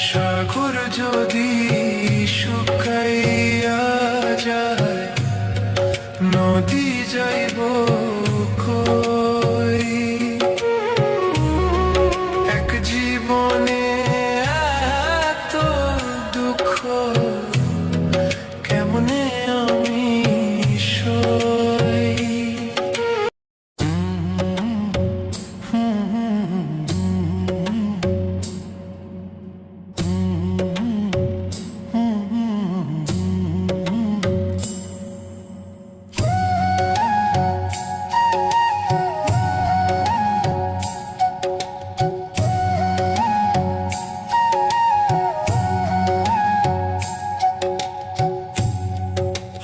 সাগর যদি শুকাইয়া যায়, নদী যাইব কই? এক জীবনে এত দুঃখ কেমনে আমি সই?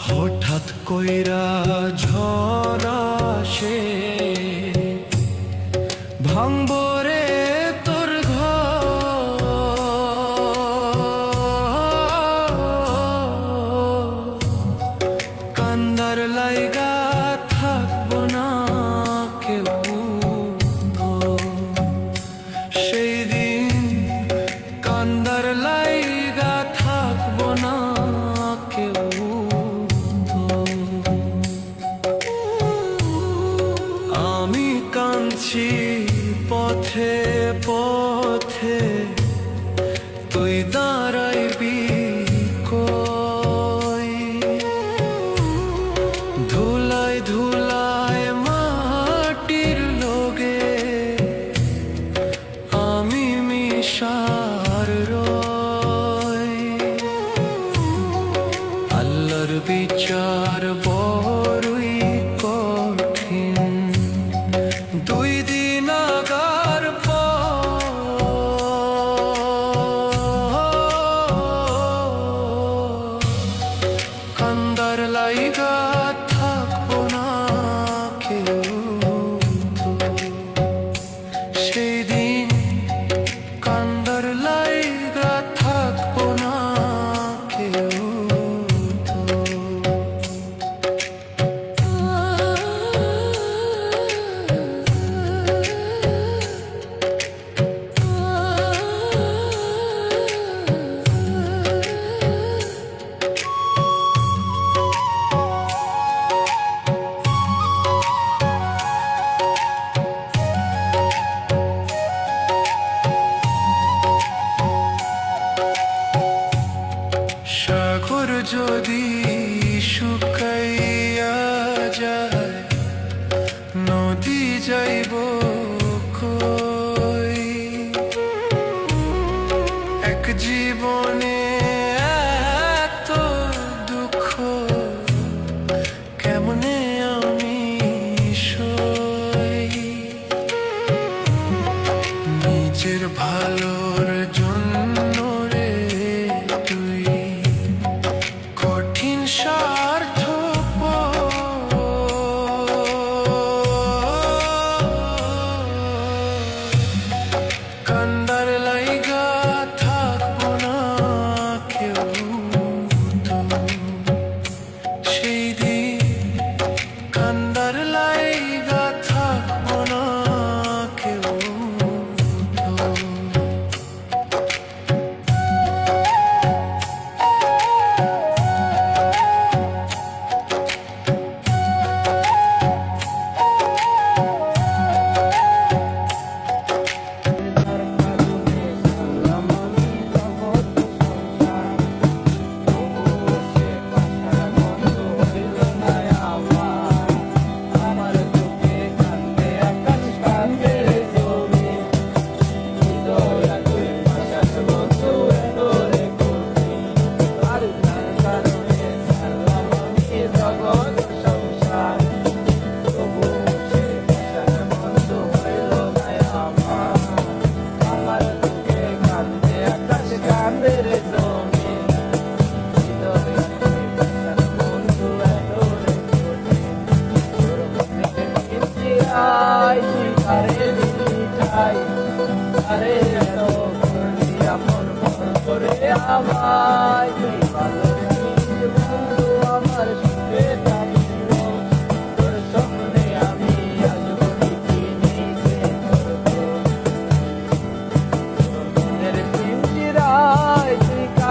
হঠাৎ কইরা ঝড় আসে, ভাঙব রে তোর ঘর। কান্দার লাইগা থাকবো না কেউ, সেই দিন কান্দার লাইগা থাকবো না কেউ। আমি কাঁদছি পথে পথে, তুই দাঁড়াইবি কই? ধুলায় ধুলায় মাটির লোগে আমি মিশার রই। আল্লাহর বিচার বড়ই কঠিন, দুই দিন আগার কান্দার লাইগা থাকবো না কেউ। সেই দিন কান্দার লাইগা থাকবো না কেউ। সাগর যদি শুকাইয়া যায়, নদী যাইব কই? এক জীবনে এত দুঃখ কেমনে আমি সই? নিজের ভালোর জন্য রে তুই কঠিন স্বার্থপর, কান্দার লাইগা থাকবো না কেউ। সেই দিন কান্দার লাইগা থাকবো না কেউ। আমায় তুই ভালোবেসে বন্ধু আমার সুখে থাকিব, তোর স্বপ্নে আমি আসবো ঠিকই নেই সে করবো।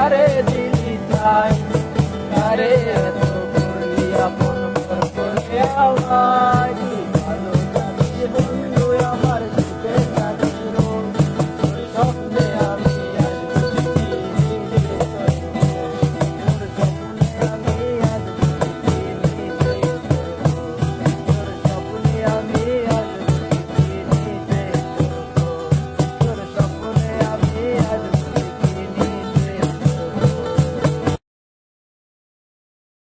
কারে দিলি চাই কারে এত করলি আপন করলে আমার